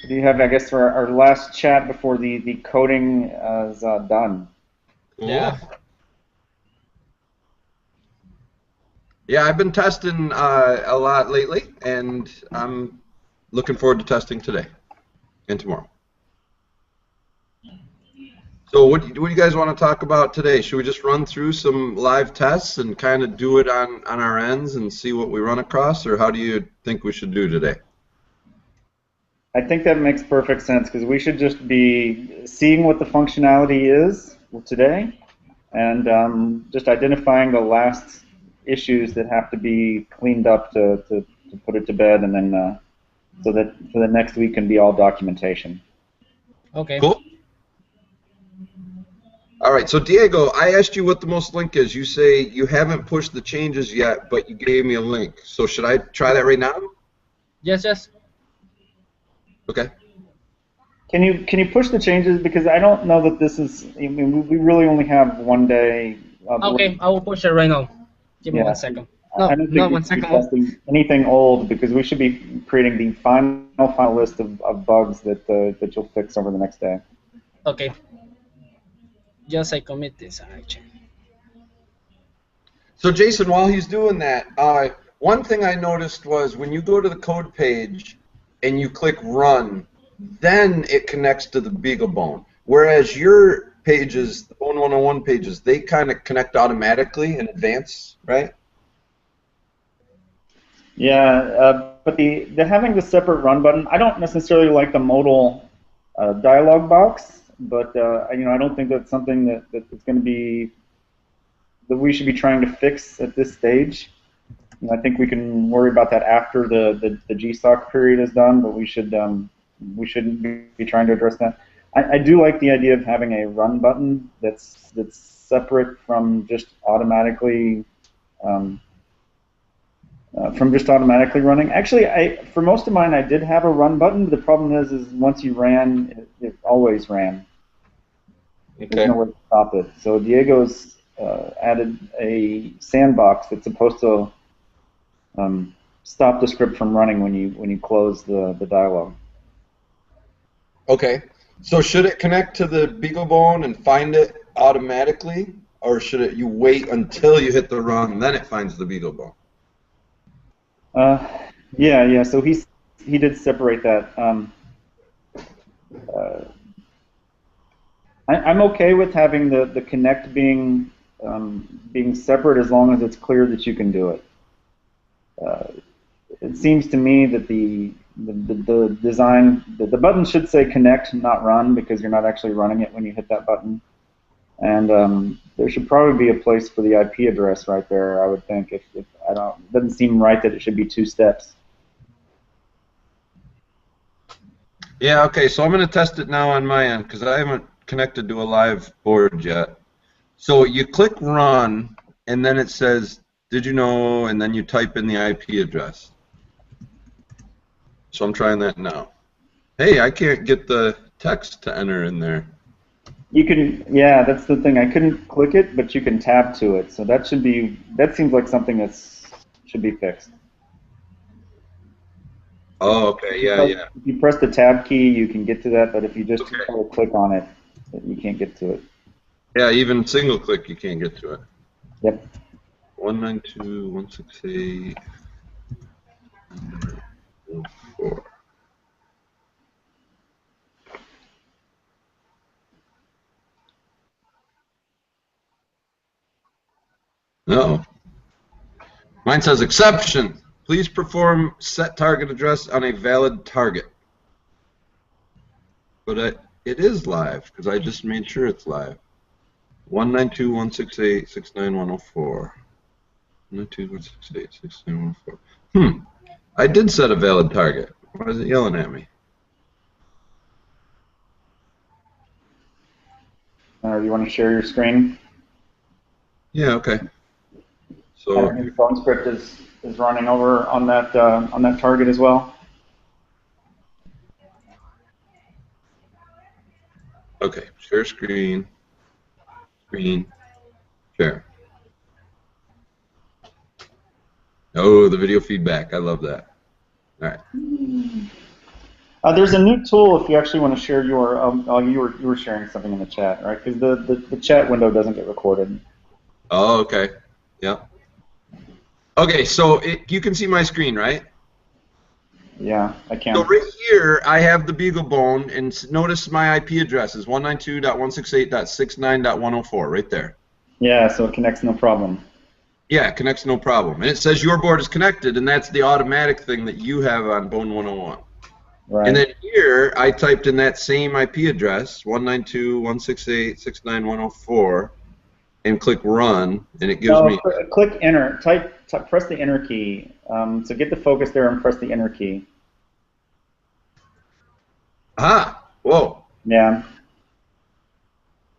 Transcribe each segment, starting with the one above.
Do you have, I guess, for our last chat before the coding is done? Yeah. Cool. Yeah, I've been testing a lot lately, and I'm looking forward to testing today and tomorrow. So what do you guys want to talk about today? Should we just run through some live tests and kind of do it on our ends and see what we run across, or how do you think we should do today? I think that makes perfect sense because we should just be seeing what the functionality is today and just identifying the last issues that have to be cleaned up to put it to bed, and then so that for the next week can be all documentation. Okay. Cool. All right, so Diego, I asked you what the most link is. You say you haven't pushed the changes yet, but you gave me a link. So should I try that right now? Yes, yes. Okay. Can you push the changes because I don't know that this is. I mean, we really only have one day. Okay, I will push it right now. Give me Yeah, 1 second. I No, don't think not we one should be second. Oh, testing anything old because we should be creating the final list of bugs that you'll fix over the next day. okay. Just I commit this action. So Jason, while he's doing that, one thing I noticed was when you go to the code page and you click run, then it connects to the BeagleBone. Whereas your pages, the bone101 pages, they kind of connect automatically in advance, right? Yeah, but the having the separate run button, I don't necessarily like the modal dialog box, but I don't think that's something that is going to be that we should be trying to fix at this stage. I think we can worry about that after the GSOC period is done, but we shouldn't be trying to address that. I do like the idea of having a run button that's separate um, from just automatically running. Actually, for most of mine I did have a run button. But the problem is once you ran, it always ran. There's Okay. no way to stop it. So Diego's added a sandbox that's supposed to stop the script from running when you close the dialog. Okay. So should it connect to the BeagleBone and find it automatically, or should it you wait until you hit the run, then it finds the BeagleBone? Uh, yeah. So he did separate that. Uh, I'm okay with having the connect being separate as long as it's clear that you can do it. Uh, it seems to me that the design the button should say connect, not run, because you're not actually running it when you hit that button. And there should probably be a place for the IP address right there. I would think if I don't, it doesn't seem right that it should be two steps. Yeah, okay, so I'm going to test it now on my end because I haven't connected to a live board yet. So you click run, and then it says, did you know, and then you type in the IP address. So I'm trying that now. Hey, I can't get the text to enter in there. You can, yeah, that's the thing. I couldn't click it, but you can tab to it. So that seems like something should be fixed. Oh, okay, yeah, yeah. If you press the tab key, you can get to that, but if you just Okay. try to click on it, you can't get to it. Yeah, even single click, you can't get to it. Yep. 192.168.4. No. Mine says exception. Please perform set target address on a valid target. But it is live because I just made sure it's live. 192.168.69.104. 192.168.69.104. I did set a valid target. Why is it yelling at me? You want to share your screen? Yeah, okay. So Your phone script is running over on that target as well. okay, share screen, share. Oh, the video feedback. I love that. All right. There's a new tool if you actually want to share your. Oh, you were sharing something in the chat, right? Because the chat window doesn't get recorded. Oh, okay. Yeah. Okay, so you can see my screen, right? Yeah, I So can. right here, I have the BeagleBone, and notice my IP address is 192.168.69.104, right there. Yeah, so it connects no problem. Yeah, it connects no problem. And it says your board is connected, and that's the automatic thing that you have on bone101. Right. And then here, I typed in that same IP address, 192.168.69.104, and click run, and it gives me... Click enter. Press the enter key. So get the focus there and press the enter key. Ah, whoa. Yeah.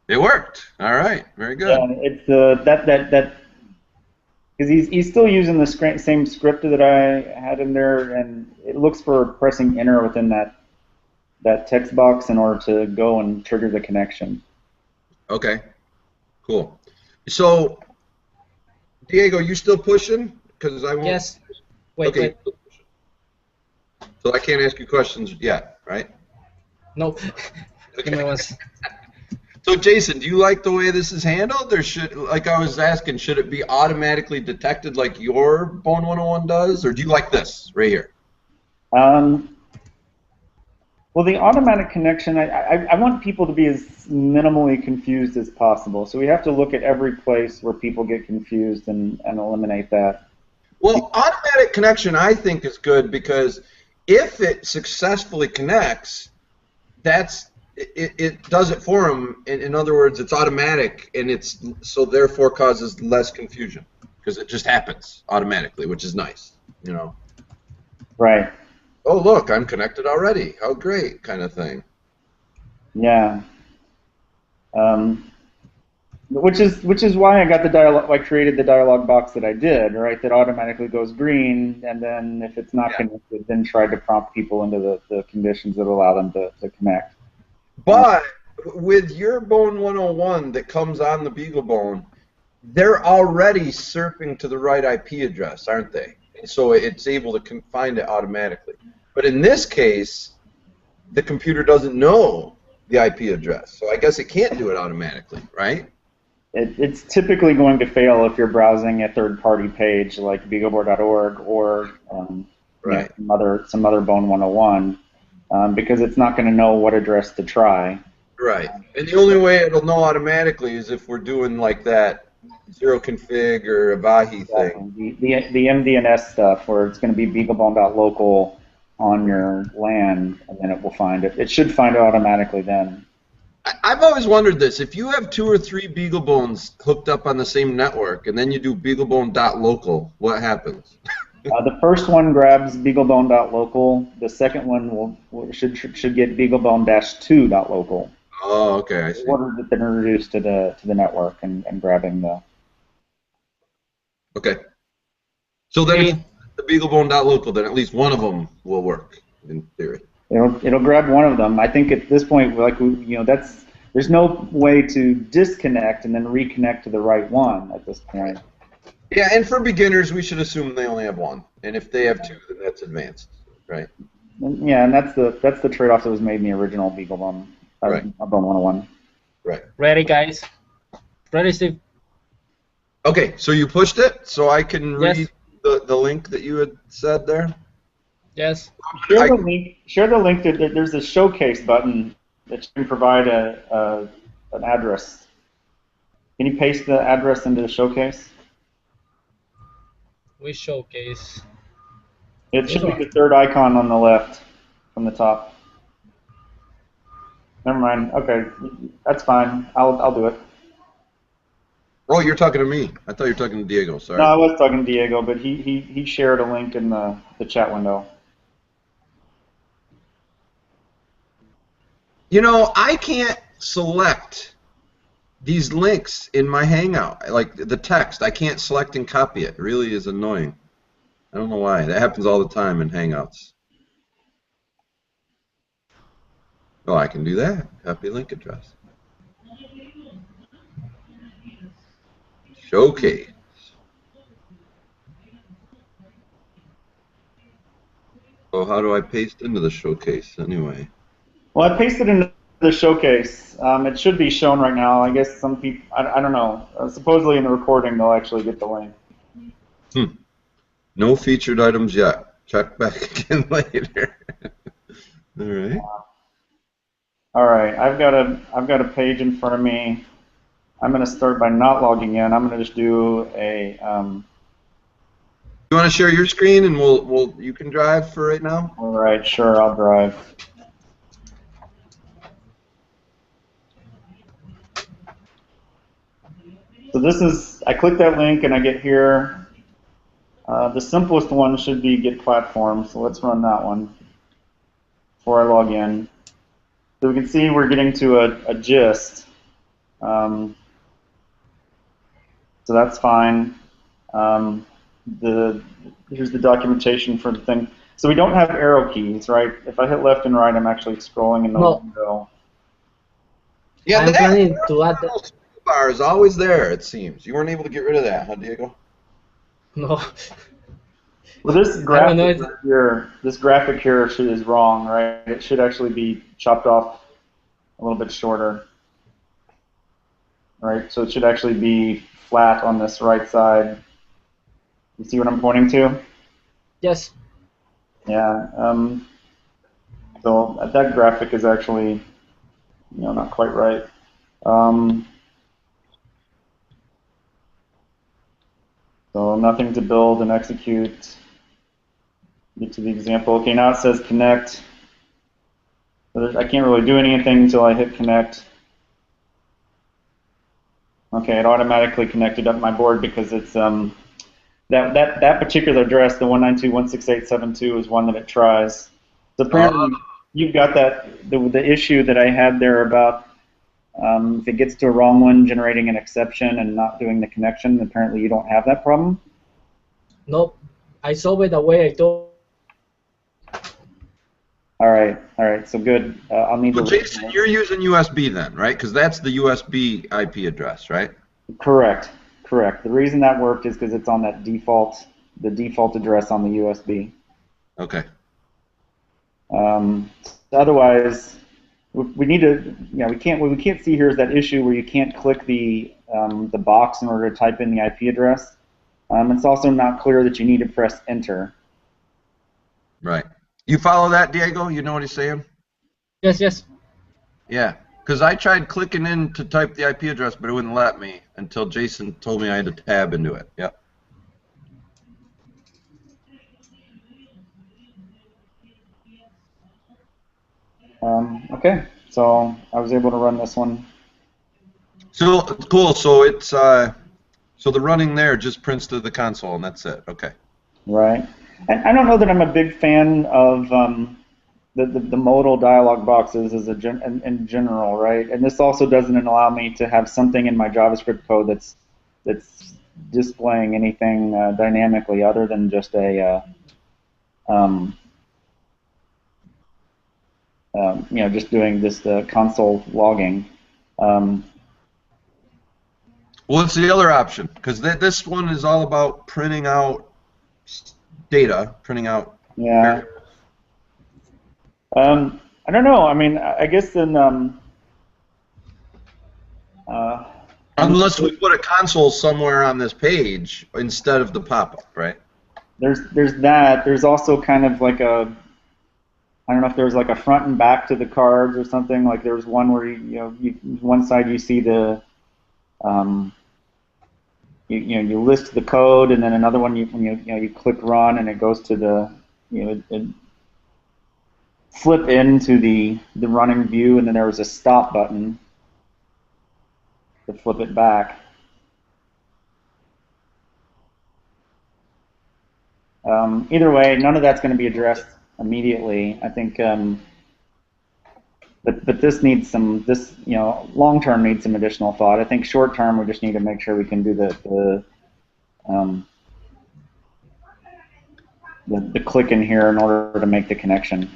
It worked. All right, very good. Yeah, it's that because he's still using the same script that I had in there, and it looks for pressing enter within that text box in order to go and trigger the connection. Okay, cool. So, Diego, you still pushing? Because I won't. Yes. Wait, Okay. wait. So I can't ask you questions yet, right? No. Give me one. So Jason, do you like the way this is handled, or should, like I was asking, should it be automatically detected like your bone101 does, or do you like this right here? Well, the automatic connection, I want people to be as minimally confused as possible. So we have to look at every place where people get confused and eliminate that. Well, automatic connection I think is good because if it successfully connects, it does it for them. In other words, it's automatic, and it's so therefore causes less confusion because it just happens automatically, which is nice, you know. Right. Oh, look, I'm connected already. How great, kind of thing. Yeah. Which is why I got the dialog. I created the dialog box that I did, right? That automatically goes green, and then if it's not connected, then try to prompt people into the conditions that allow them to connect. But with your bone101 that comes on the BeagleBone, they're already surfing to the right IP address, aren't they? And so it's able to find it automatically. But in this case, the computer doesn't know the IP address, so I guess it can't do it automatically, right? It's typically going to fail if you're browsing a third-party page like beagleboard.org or Right. some other bone101 because it's not going to know what address to try. Right. And the only way it'll know automatically is if we're doing like that zero config or Avahi thing. The MDNS stuff where it's going to be beaglebone.local on your LAN, and then it will find it. It should find it automatically then. I've always wondered this. If you have 2 or 3 BeagleBones hooked up on the same network and then you do beaglebone.local, what happens? The first one grabs beaglebone.local. The second one should get beaglebone-2.local. Oh, okay, I see. In order to then introduce to the network and grabbing the. Okay. So then if the beaglebone.local, then at least one of them will work in theory. It'll grab one of them. I think at this point, like there's no way to disconnect and then reconnect to the right one at this point. Yeah, and for beginners, we should assume they only have one, and if they have 2, then that's advanced, right? Yeah, and that's the trade-off that was made in the original BeagleBone, Right. Bone101. Right. Ready, guys? Ready, Steve? Okay, so you pushed it, so I can Yes. read the link that you had said there. Yes. Share the link. Share the link. There's a showcase button that you can provide an address. Can you paste the address into the showcase? We showcase. It should be the third icon on the left from the top. Never mind. Okay, that's fine. I'll do it. Oh, you're talking to me. I thought you were talking to Diego. Sorry. No, I was talking to Diego, but he shared a link in the chat window. You know, I can't select these links in my Hangout, like the text. I can't select and copy it. It really is annoying. I don't know why. That happens all the time in Hangouts. Oh, I can do that. Copy link address. Showcase. So how do I paste into the showcase anyway? Well, I pasted into the showcase. It should be shown right now. I guess some people, I don't know. Supposedly in the recording, they'll actually get the link. No featured items yet. Check back again later. All right. All right, I've got a page in front of me. I'm going to start by not logging in. I'm going to just do a. You want to share your screen and you can drive for right now? All right, sure, I'll drive. So this is, I click that link and I get here. The simplest one should be get platform, so let's run that one before I log in. So we can see we're getting to a gist. So that's fine. Here's the documentation for the thing. So we don't have arrow keys, right? If I hit left and right, I'm actually scrolling in the window. Yeah, I'm planning to add that. Bar is always there, it seems. You weren't able to get rid of that, huh, Diego? No. Well, this graphic here is wrong, right? It should actually be chopped off a little bit shorter, right? So it should actually be flat on this right side. You see what I'm pointing to? Yes. Yeah. So that graphic is actually, not quite right. So nothing to build and execute. Get to the example. Okay, now it says connect. So I can't really do anything until I hit connect. Okay, it automatically connected up my board because it's that particular address, the 192.168.72, is one that it tries. So apparently you've got the issue that I had there about if it gets to a wrong one, generating an exception and not doing the connection. Apparently you don't have that problem. Nope. I solved it the way I told. All right, so good. I'll need to. Jason, you're using USB then, right? Because that's the USB IP address, right? Correct. The reason that worked is because it's on that default address on the USB. Okay. Otherwise, we need to, we can't see here is that issue where you can't click the box in order to type in the IP address. It's also not clear that you need to press enter. Right. You follow that, Diego? You know what he's saying? Yes. Yeah. Because I tried clicking in to type the IP address, but it wouldn't let me until Jason told me I had to tab into it. Yep. Okay, so I was able to run this one. So cool. So it's so the running there just prints to the console, and that's it. Okay. Right. And I don't know that I'm a big fan of the modal dialog boxes in general, right? And this also doesn't allow me to have something in my JavaScript code that's displaying anything dynamically other than just a just doing this console logging. Well, it's the other option because this one is all about printing out data, printing out. Yeah. I don't know. I mean, I guess in unless we put a console somewhere on this page instead of the pop-up, right? There's that. There's also kind of like I don't know if there's like a front and back to the cards or something. Like there's one where one side you see the you list the code, and then another one you click run and it goes to the it flip into the running view, and then there was a stop button to flip it back. Either way, none of that's going to be addressed immediately. I think, but this needs some. Long term needs some additional thought. I think short term we just need to make sure we can do the click in here in order to make the connection.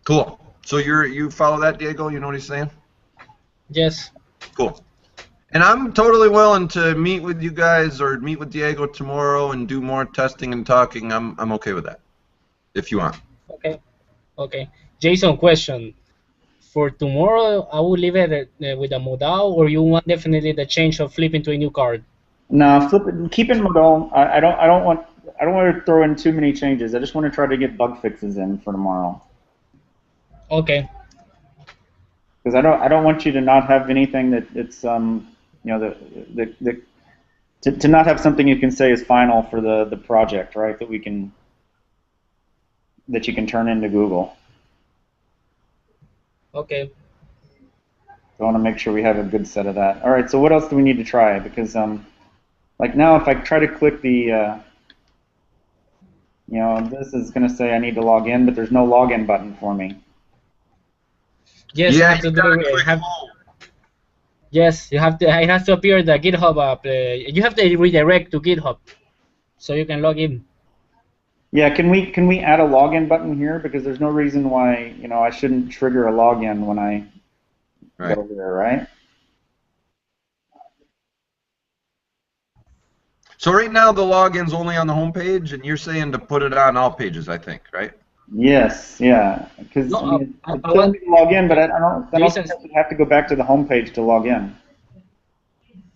Cool. So you follow that, Diego? You know what he's saying? Yes. Cool. And I'm totally willing to meet with you guys or meet with Diego tomorrow and do more testing and talking. I'm okay with that. if you want. Okay. Okay. Jason, question. For tomorrow, I will leave it with a modal, or you want definitely the change of flipping to a new card? No, flip it. Keep it modal. I don't want to throw in too many changes. I just want to try to get bug fixes in for tomorrow. Okay. Because I don't want you to not have anything that it's to not have something you can say is final for the project, right? That you can turn into Google. Okay. So I want to make sure we have a good set of that. All right. So what else do we need to try? Because like now, if I try to click the this is going to say I need to log in, but there's no login button for me. Yes, Yeah, I have to you do gotta it. click Have home. Yes, you have to. It has to appear the GitHub. You have to redirect to GitHub, so you can log in. Yeah. Can we add a login button here? Because there's no reason why I shouldn't trigger a login when I Right. go there, right? So right now the login's only on the home page, and you're saying to put it on all pages, I think, right? Yes, yeah. Because No, I mean, it's I telling want me to log in, but I don't Jason. think I should have to go back to the home page to log in.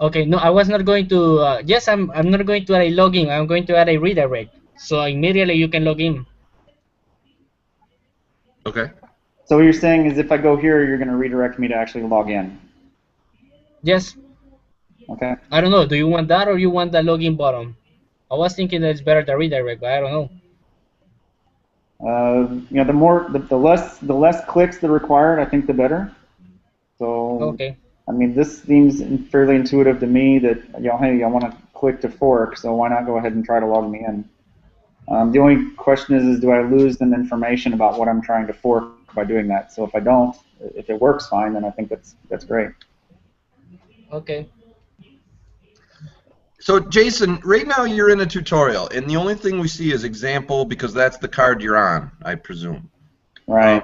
Okay, no, I was not going to. Yes, I'm not going to add a login. I'm going to add a redirect. So immediately you can log in. Okay. So what you're saying is if I go here, you're going to redirect me to actually log in. Yes. Okay. I don't know. Do you want that or you want the login button? I was thinking that it's better to redirect, but I don't know. The less clicks that are required, I think the better. So, Okay. I mean, this seems fairly intuitive to me that, hey, I want to click to fork, so why not go ahead and try to log me in? The only question is do I lose them information about what I'm trying to fork by doing that? So if I don't, if it works fine, then I think that's great. Okay. So Jason, right now you're in a tutorial, and the only thing we see is example because that's the card you're on, I presume. Right.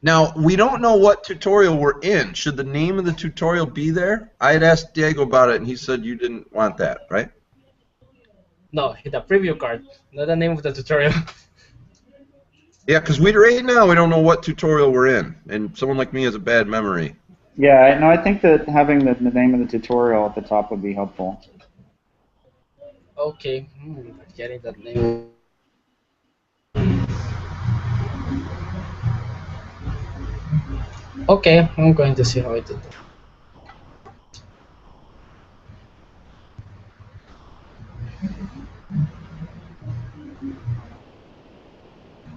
Now, we don't know what tutorial we're in. Should the name of the tutorial be there? I had asked Diego about it, and he said you didn't want that, right? No, the preview card, not the name of the tutorial. Yeah, because right now we don't know what tutorial we're in, and someone like me has a bad memory. Yeah, no, I think that having the name of the tutorial at the top would be helpful. Okay. Getting that name. Okay, I'm going to see how I did that.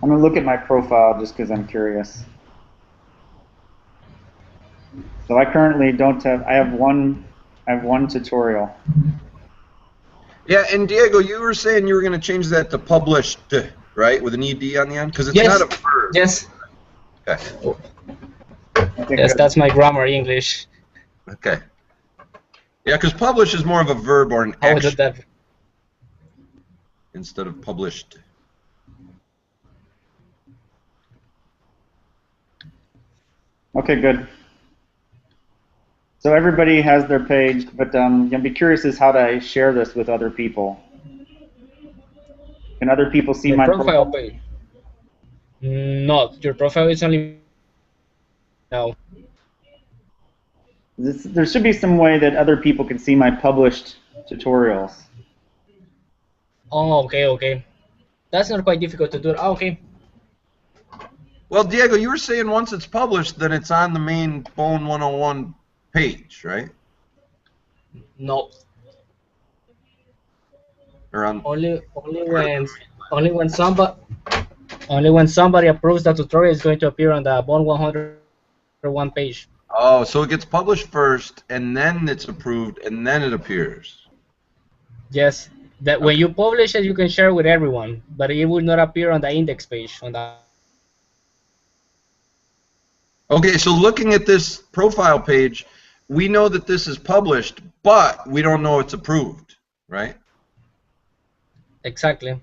I'm going to look at my profile just because I'm curious. So I currently don't have, I have one tutorial. Yeah, and Diego, you were saying you were going to change that to published, right, with an ED on the end? Because it's Yes. not a verb. Yes. Okay. Okay, Yes, good. that's my grammar English. Okay. Yeah, because publish is more of a verb or an I will do action that. instead of published. Okay, good. So everybody has their page, but I'd be curious as how to share this with other people. Can other people see The my profile profile? page. No, your profile is only now. There should be some way that other people can see my published tutorials. Oh, okay, okay. That's not quite difficult to do. Oh, okay. Well, Diego, you were saying once it's published, then it's on the main bone101 page, right? No. Or on. Only when somebody approves the tutorial is going to appear on the bone101 page. Oh, so it gets published first, and then it's approved, and then it appears. Yes. That when Okay. you publish it, you can share with everyone, but it will not appear on the index page. Okay, so looking at this profile page, we know that this is published, but we don't know it's approved, right? Exactly.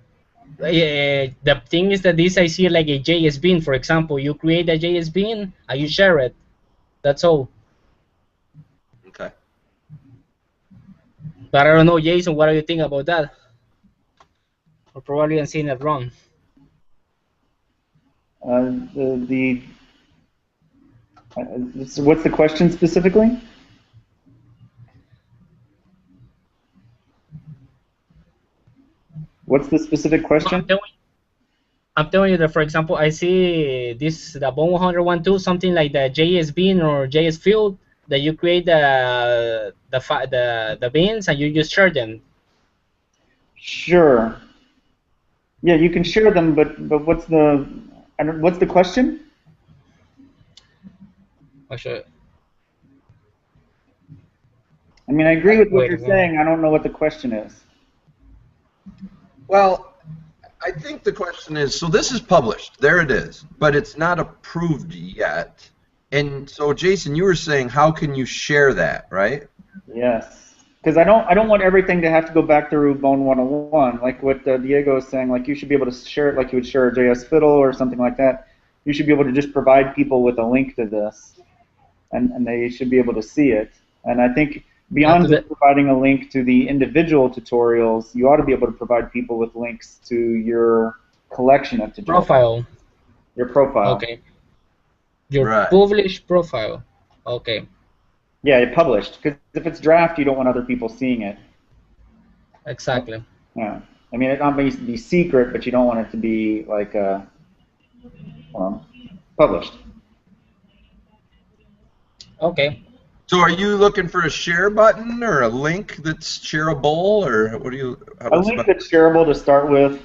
The thing is that this I see like a JS bean, for example. You create a JS bean and you share it. That's all. Okay. But I don't know, Jason, what do you think about that? Or probably I'm seeing it wrong. The so what's the question specifically? What's the specific question? I'm telling you that, for example, I see this the bone101 too, something like the JS bin or JS field that you create the bins and you just share them. Sure. Yeah, you can share them, but what's the what's the question? Actually, I mean, I agree with what wait a you're minute. saying. I don't know what the question is. Well, I think the question is, so this is published, there it is, but it's not approved yet. And so, Jason, you were saying, how can you share that, right? Yes, because I don't want everything to have to go back through bone101, like what Diego is saying. Like you should be able to share it like you would share a JS fiddle or something like that. You should be able to just provide people with a link to this, and they should be able to see it. And I think beyond To the just providing a link to the individual tutorials, you ought to be able to provide people with links to your collection of tutorials, profile. your profile. Okay. Your Right. published profile. Okay. Yeah, it published. Because if it's draft, you don't want other people seeing it. Exactly. Yeah. I mean, it not be secret, but you don't want it to be like published. Okay. So are you looking for a share button or a link that's shareable, or what do you, A what's link about? that's shareable to start with.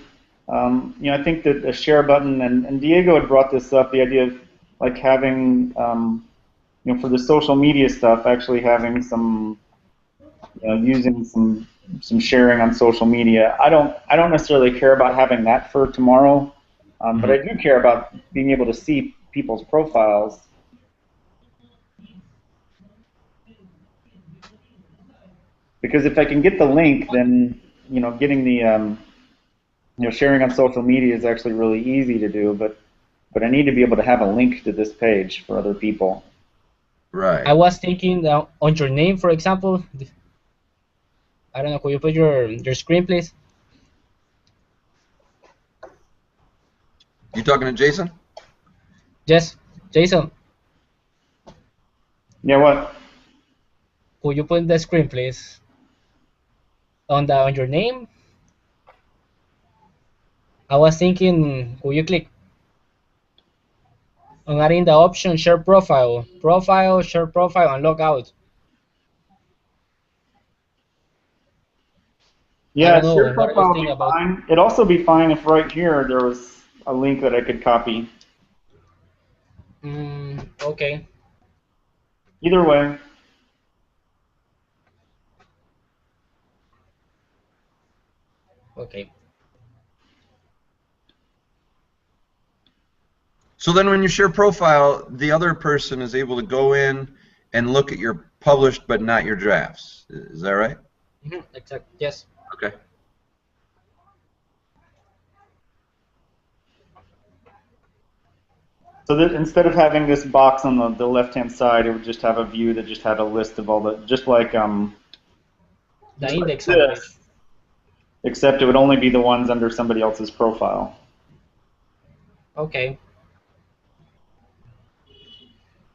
I think that a share button, and Diego had brought this up, the idea of like having, for the social media stuff, actually having some, using some sharing on social media. I don't necessarily care about having that for tomorrow, but I do care about being able to see people's profiles. Because if I can get the link, then getting the sharing on social media is actually really easy to do. But I need to be able to have a link to this page for other people. Right. I was thinking on your name, for example. I don't know. Could you put your screen, please? You talking to Jason? Yes, Jason. Yeah, what? Could you put the screen, please? On your name. I was thinking, could you click on adding the option share profile, share profile, and log out? I Yeah, don't know. share What do you profile would think be about? fine. It'd also be fine if right here there was a link that I could copy. Okay. Either way. Okay. So then when you share profile, the other person is able to go in and look at your published but not your drafts. Is that right? Exactly. Yes. Okay. So that instead of having this box on the left-hand side, it would just have a view that just had a list of all the, The just like index homepage. this, except it would only be the ones under somebody else's profile. Okay.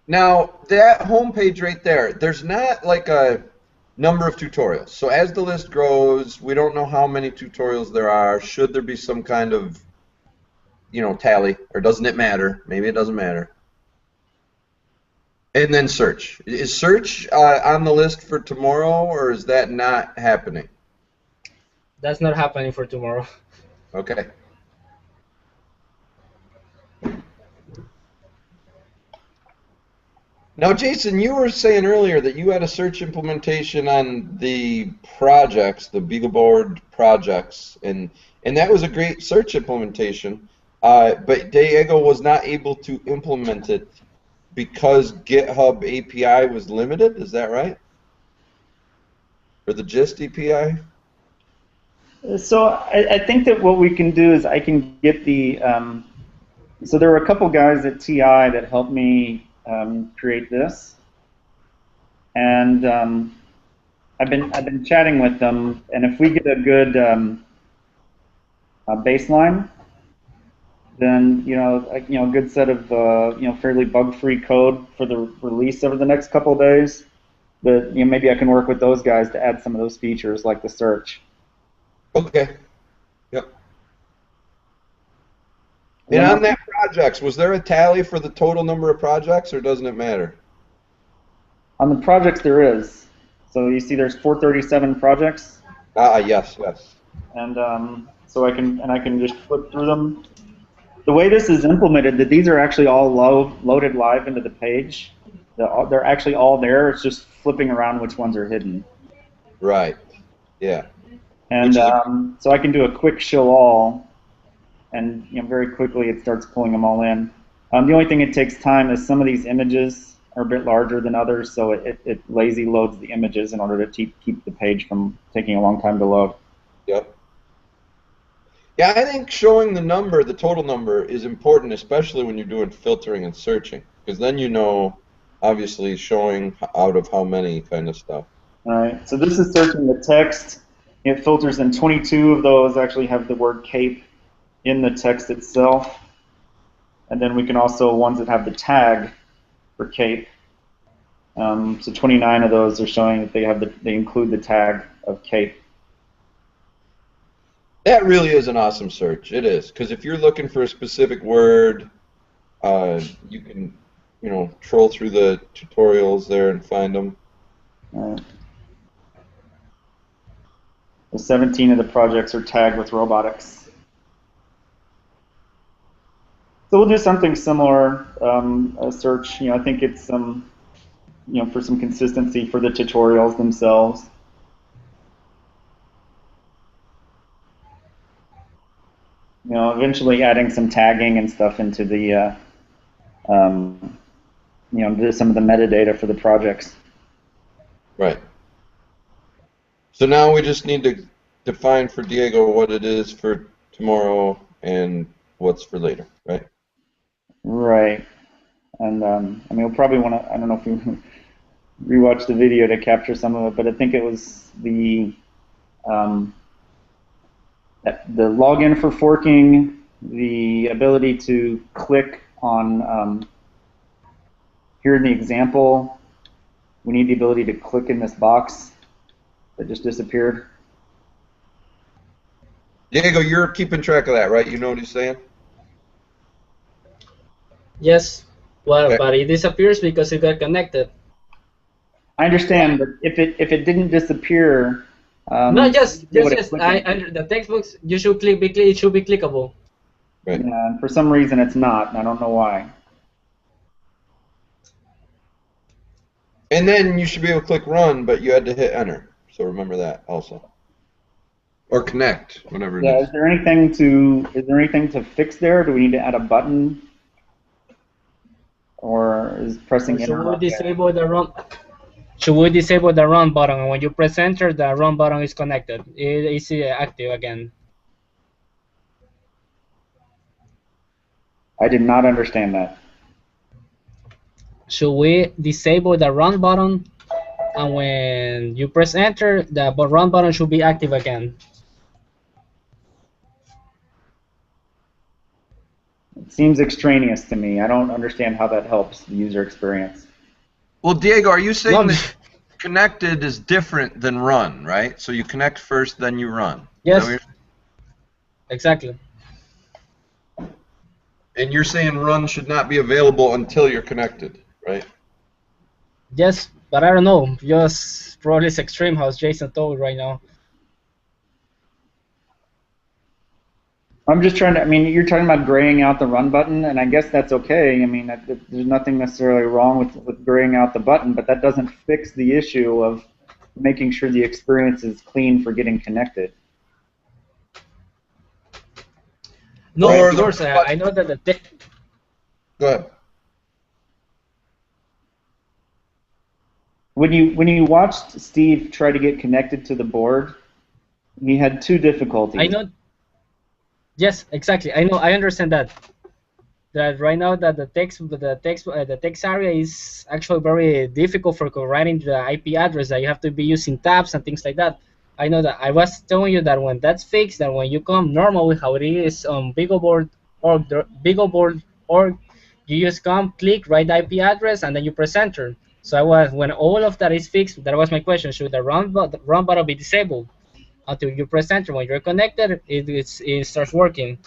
Now, that homepage right there, there's not like a number of tutorials. So as the list grows, we don't know how many tutorials there are. Should there be some kind of, tally, or doesn't it matter? Maybe it doesn't matter. And then search. Is search on the list for tomorrow, or is that not happening? That's not happening for tomorrow. Okay. Now, Jason, you were saying earlier that you had a search implementation on the projects, the BeagleBoard projects, and that was a great search implementation. But Diego was not able to implement it because GitHub API was limited. Is that right? Or the GIST API? So I think that what we can do is I can get the. So there were a couple guys at TI that helped me create this, and I've been chatting with them, and if we get a good baseline, then a good set of fairly bug-free code for the release over the next couple of days. But maybe I can work with those guys to add some of those features like the search. Okay. Yep. And on that projects, was there a tally for the total number of projects, or doesn't it matter? On the projects there is. So you see there's 437 projects. Yes. And so I can just flip through them. The way this is implemented, that these are actually all loaded live into the page. They're actually all there. It's just flipping around which ones are hidden. Right. Yeah. And so I can do a quick show all, and very quickly it starts pulling them all in. The only thing it takes time is some of these images are a bit larger than others, so it lazy loads the images in order to keep the page from taking a long time to load. Yep. Yeah, I think showing the total number, is important, especially when you're doing filtering and searching, because then obviously showing out of how many kind of stuff. All right, so this is searching the text. It filters, and 22 of those actually have the word CAPE in the text itself. And then we can also, ones that have the tag for CAPE. So 29 of those are showing that they include the tag of CAPE. That really is an awesome search. It is, because if you're looking for a specific word, you can, troll through the tutorials there and find them. All right. The 17 of the projects are tagged with robotics. So we'll do something similar, a search. I think it's for some consistency for the tutorials themselves. Eventually adding some tagging and stuff into the, some of the metadata for the projects. Right. So now we just need to define for Diego what it is for tomorrow and what's for later, right? Right. And we'll probably want to, I don't know if you rewatch the video to capture some of it, but I think it was the login for forking, the ability to click on, here in the example, we need the ability to click in this box that just disappeared. Diego, you're keeping track of that, right? You know what he's saying? Yes. Well, Okay. but it disappears because it got connected. I understand, but if it didn't disappear, No, just the textbooks. You should it should be clickable. Right. Yeah, and for some reason it's not, and I don't know why. And then you should be able to click run, but you had to hit enter. So remember that also. Or connect, whatever it is. Is there anything to fix there? Do we need to add a button? Or is pressing enter? Should we disable the run? Should we disable the run button? And when you press enter, the run button is connected. It is active again. I did not understand that. Should we disable the run button? And when you press enter, the run button should be active again. It seems extraneous to me. I don't understand how that helps the user experience. Well, Diego, are you saying that connected is different than run, right? So you connect first, then you run. Yes. Exactly. And you're saying run should not be available until you're connected, right? Yes, but I don't know. Just probably it's extreme, how Jason told right now. I'm just trying to, you're talking about graying out the run button, and I guess that's okay. There's nothing necessarily wrong with graying out the button, but that doesn't fix the issue of making sure the experience is clean for getting connected. No, of course, I know that the... Go ahead. When you watched Steve try to get connected to the board, he had two difficulties. I know. Yes, exactly. I know. I understand that. That right now that the text area is actually very difficult for writing the IP address. That you have to be using tabs and things like that. I know that. I was telling you that when that's fixed, that when you come normal with how it is on BeagleBoard org, the BeagleBoard org, you just come, click, write the IP address, and then you press enter. So when all of that is fixed, that was my question: should the run button be disabled until you press enter? When you're connected, it starts working.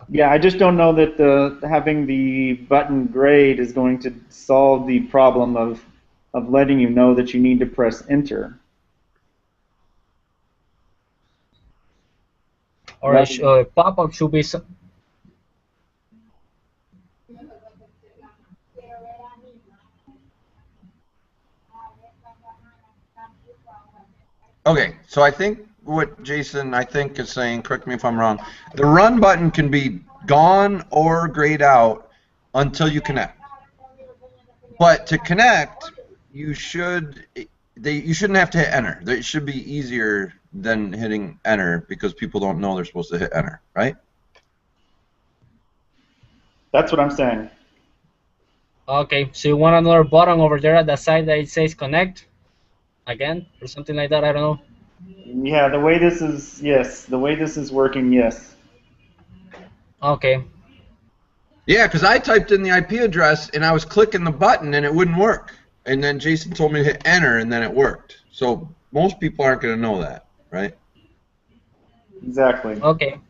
Yeah, I just don't know that having the button grayed is going to solve the problem of letting you know that you need to press enter. Or a pop-up should be. Okay, so I think what Jason is saying, correct me if I'm wrong, the run button can be gone or grayed out until you connect. But to connect, you shouldn't have to hit enter. It should be easier than hitting enter because people don't know they're supposed to hit enter, right? That's what I'm saying. Okay, so you want another button over there at the side that it says connect again or something like that? I don't know. Yeah, the way this is, yes, the way this is working, yes. Okay. Yeah, because I typed in the IP address and I was clicking the button and it wouldn't work. And then Jason told me to hit enter and then it worked. So most people aren't going to know that, right? Exactly. Okay.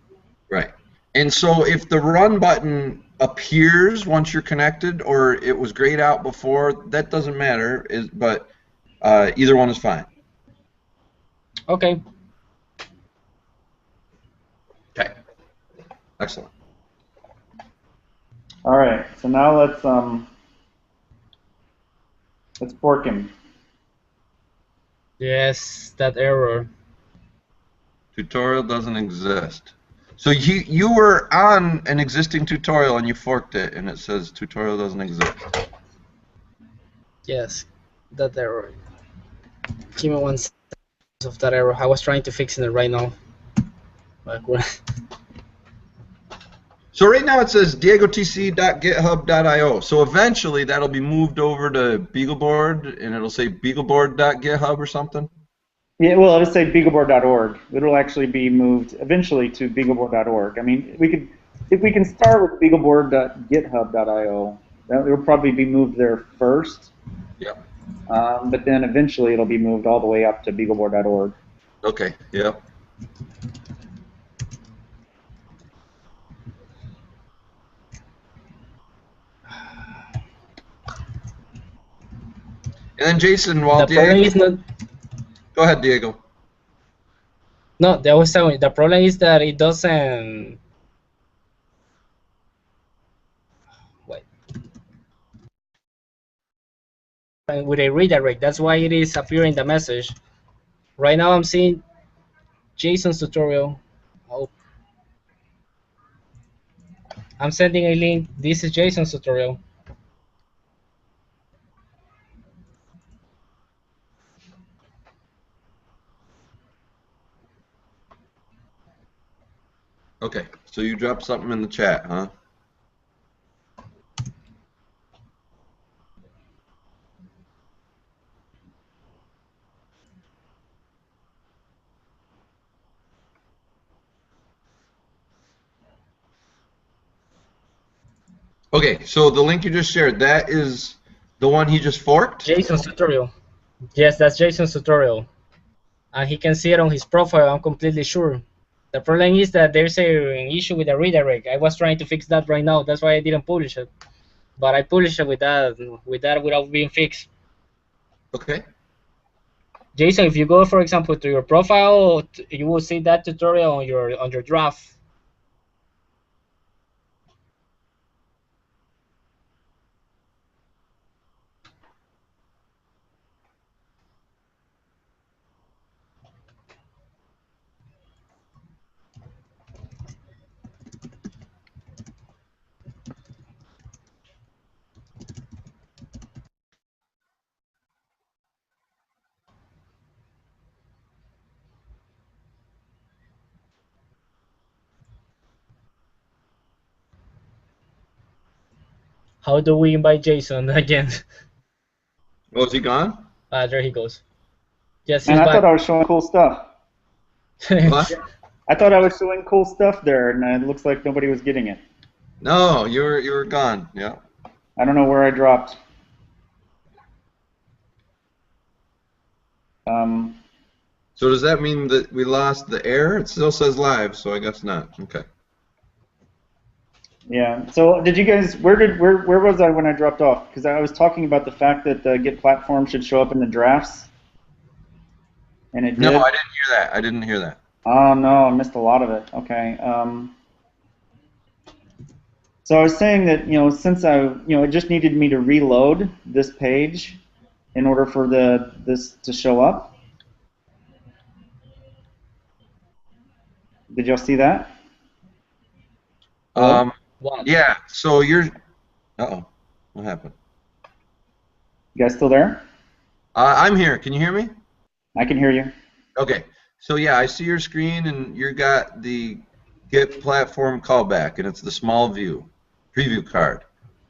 Right. And so if the run button appears once you're connected or it was grayed out before, that doesn't matter, but either one is fine. Okay. Okay. Excellent. All right, so now let's fork him. Yes, that error. Tutorial doesn't exist. So you were on an existing tutorial and you forked it and it says tutorial doesn't exist. Yes, that error. Give me 1 second of that error. I was trying to fix it right now. So right now it says diegotc.github.io. So eventually that'll be moved over to BeagleBoard and it'll say beagleboard.github or something? Yeah, well, it'll say beagleboard.org. It'll actually be moved eventually to beagleboard.org. I mean, if we can start with beagleboard.github.io, it'll probably be moved there first. Yep. But then eventually it'll be moved all the way up to beagleboard.org. Okay, yep. And then Jason, while problem is not. Go ahead, Diego. No, that was the problem is that it doesn't. Wait. With a redirect, that's why it is appearing the message. Right now, I'm seeing Jason's tutorial. Oh. I'm sending a link. This is Jason's tutorial. Okay, so you dropped something in the chat, huh? Okay, so the link you just shared, that is the one he just forked? Jason's tutorial. Yes, that's Jason's tutorial. And he can see it on his profile, I'm completely sure. The problem is that there's an issue with the redirect. I was trying to fix that right now. That's why I didn't publish it. But I published it with that without being fixed. Okay. Jason, if you go, for example, to your profile, you will see that tutorial on your draft. How do we invite Jason again? Oh, is he gone? There he goes. Yes, And he's I back. thought I was showing cool stuff. What? I thought I was showing cool stuff there, and it looks like nobody was getting it. No, you were gone. Yeah. I don't know where I dropped. So does that mean that we lost the air? It still says live, so I guess not. Okay. Yeah. So did you guys? Where was I when I dropped off? Because I was talking about the fact that the Git platform should show up in the drafts, and it No, did. I didn't hear that. I didn't hear that. Oh no, I missed a lot of it. Okay. So I was saying that since it just needed me to reload this page in order for this to show up. Did y'all see that? Hello? What? Yeah. So you're. Uh-oh. What happened? You guys still there? I'm here. Can you hear me? I can hear you. Okay. So yeah, I see your screen, and you got the Git platform callback, and it's the small view preview card.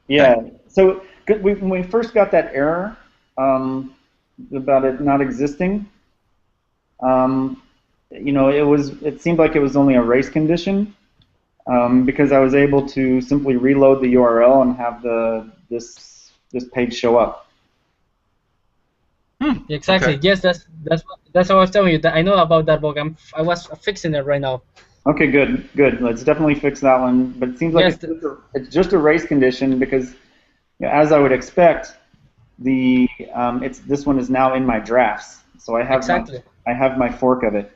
Yeah. Okay. So when we first got that error about it not existing, it seemed like it was only a race condition because I was able to simply reload the URL and have this page show up. Exactly. Okay. Yes, that's what I was telling you. That I know about that bug. I was fixing it right now. Okay, good, good. Let's definitely fix that one. But it seems like Yes. it's just a race condition because, as I would expect, this one is now in my drafts, so Exactly. I have my fork of it.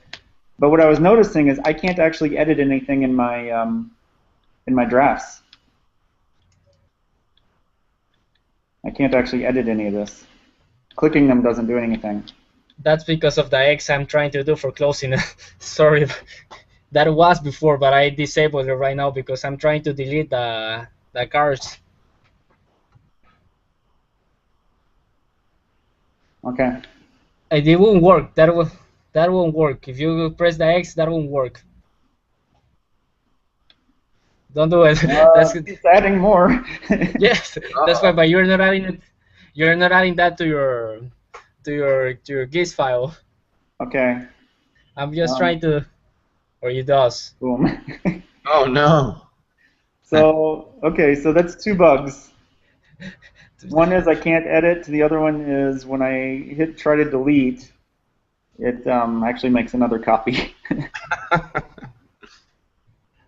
But what I was noticing is I can't actually edit anything in my drafts. I can't actually edit any of this. Clicking them doesn't do anything. That's because of the X I'm trying to do for closing. Sorry, that was before, but I disabled it right now because I'm trying to delete the cards. Okay. And it won't work. That won't work. If you press the X, that won't work. Don't do it. That's It's adding more. yes. That's why. But you're not adding it. You're not adding that to your GIS file. Okay. I'm just trying to, or it does. Boom. Oh no. So so that's two bugs. One is I can't edit. The other one is when I try to delete, it actually makes another copy.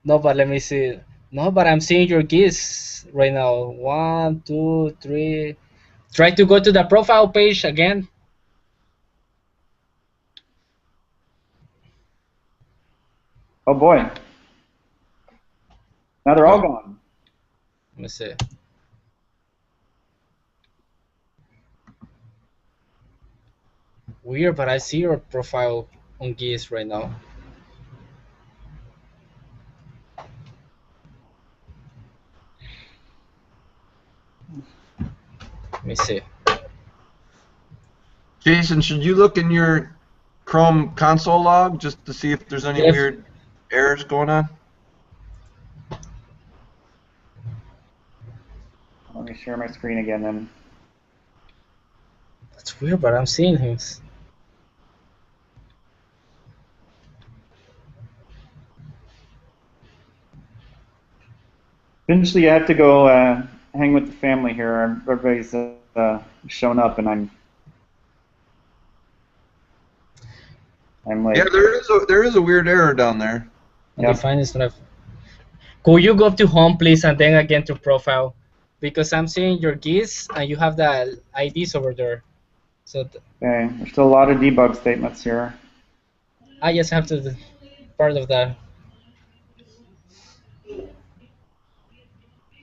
No, but let me see. No, but I'm seeing your GIS right now. 1, 2, 3. Try to go to the profile page again. Oh boy. Now they're all Oh. gone. Let me see. Weird, but I see your profile on GIS right now. Let me see. Jason, should you look in your Chrome console log just to see if there's any If weird errors going on? Let me share my screen again then. that's weird, but I'm seeing him. Eventually, I have to go hang with the family here. Everybody's shown up, and I'm Yeah, late. there is a weird error down there. Yeah. Define is not. Could you go to home, please, and then again to profile? Because I'm seeing your GIS and you have the IDs over there. So Okay. There's still a lot of debug statements here. I just have to part of that.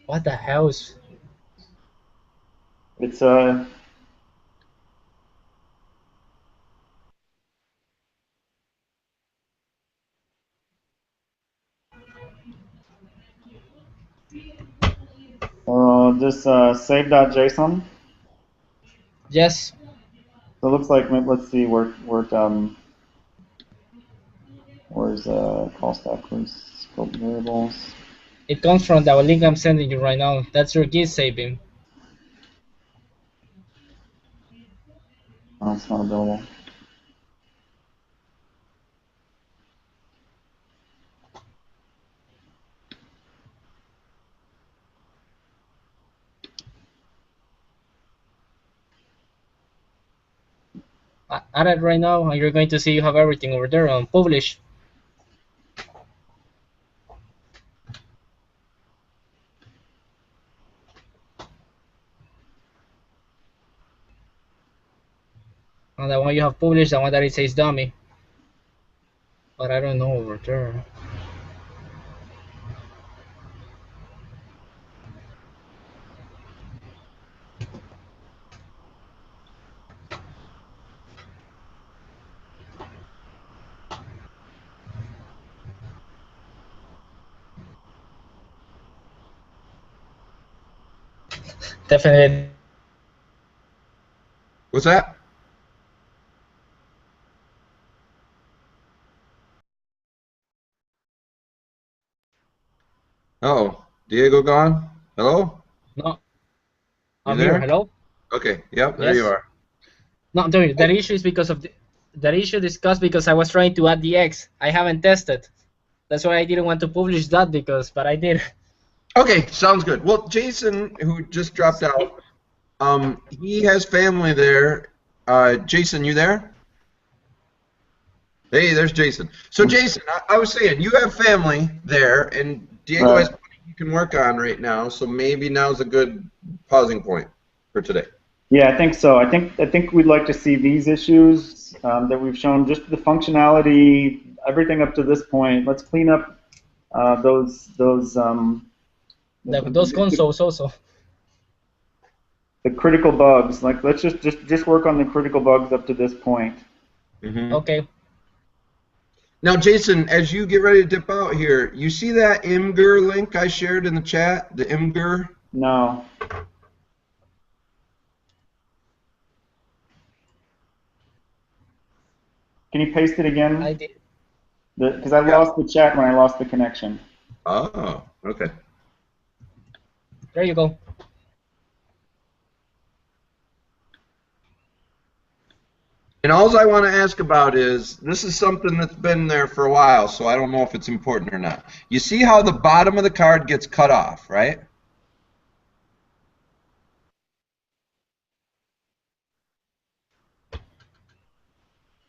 What the hell is? It's this save.json. Yes, So it looks like let's see where's call stack where's scope variables. it comes from the link I'm sending you right now. That's your GIS saving. Oh, it's not available. Add it right now, and you're going to see you have everything over there on publish. And the one you have published, the one that it says dummy. But I don't know over there. Definitely. What's that? Oh, Diego gone? Hello? No, You I'm here. there? Hello. Okay, yep, there you Yes. are. No, that issue is because of that issue discussed because I was trying to add the X. I haven't tested. That's why I didn't want to publish that but I did. Okay, sounds good. Well, Jason, who just dropped out, he has family there. Jason, you there? Hey, there's Jason. So, Jason, I was saying, you have family there, and Diego has Right. plenty you can work on right now, so maybe now's a good pausing point for today. Yeah, I think so. I think we'd like to see these issues that we've shown, just the functionality, everything up to this point. Let's clean up those Those consoles also. the critical bugs. Like let's just work on the critical bugs up to this point. Mm-hmm. Okay. Now, Jason, as you get ready to dip out here, you see that Imgur link I shared in the chat? The Imgur? No. Can you paste it I again? did. Because I Yeah. lost the chat when I lost the connection. Oh, okay. There you go. And all I want to ask about is, this is something that's been there for a while, so I don't know if it's important or not. You see how the bottom of the card gets cut off, right?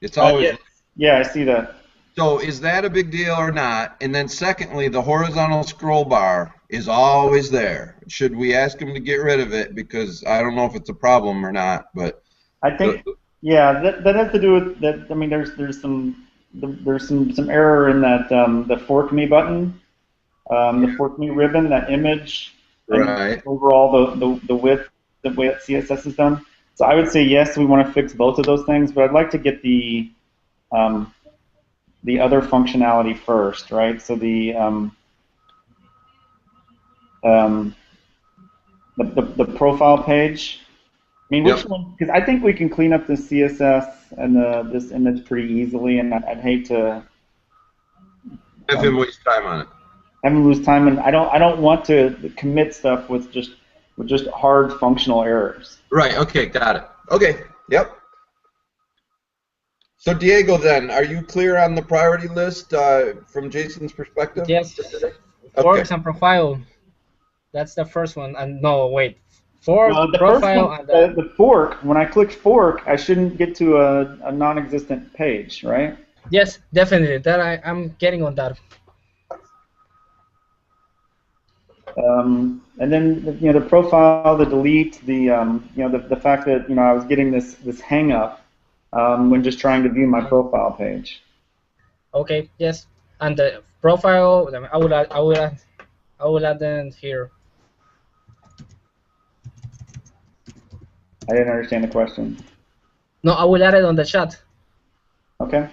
It's always... Yes. Yeah, I see that. So is that a big deal or not? And then secondly, the horizontal scroll bar is always there. Should we ask him to get rid of it? Because I don't know if it's a problem or not, but... I think, yeah, that has to do with that. I mean, there's some error in that the fork me button, the fork me ribbon, that image, and Right. overall the width, the way that CSS is done. So I would say yes, we want to fix both of those things, but I'd like to get um, the other functionality first, right? So um, the profile page. I mean, Yep. which one? Because I think we can clean up the CSS and this image pretty easily, and I'd hate to Have him waste time on it. have him lose time. And I don't want to commit stuff with just hard functional errors. Right, okay, got it. Okay, yep. So Diego, then, are you clear on the priority list from Jason's perspective? Yes. Okay. Forks and profile. That's the first one. And no, wait. Fork, The first profile, one, and the fork. When I click fork, I shouldn't get to a non-existent page, right? yes, definitely. That I'm getting on that. And then the profile, the delete, the fact that I was getting this hang up when just trying to view my profile page. Okay, yes. And the profile, I will add them here. I didn't understand the question. No, I will add it on the chat. Okay.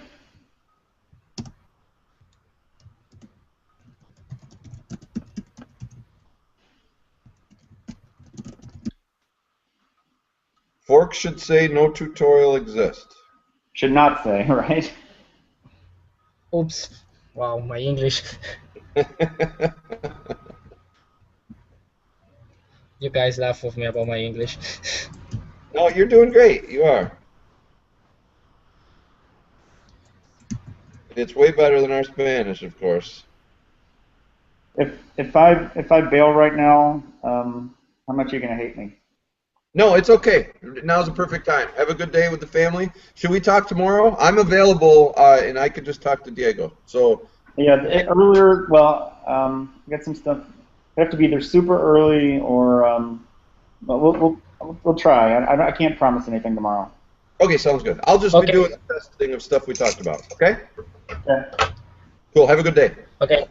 Fork should say no tutorial exists. Should not say, right? Oops. Wow, my English. You guys laugh with me about my English. No, you're doing great. You are. It's way better than our Spanish, of course. If I bail right now, how much are you gonna hate me? No, it's okay. Now's the perfect time. Have a good day with the family. Should we talk tomorrow? I'm available, and I could just talk to Diego. So Yeah, earlier. Well, got some stuff. We have to be either super early or but we'll try. I can't promise anything tomorrow. okay, sounds good. I'll just be doing the testing of stuff we talked about. Okay. Okay. Cool. Have a good day. Okay.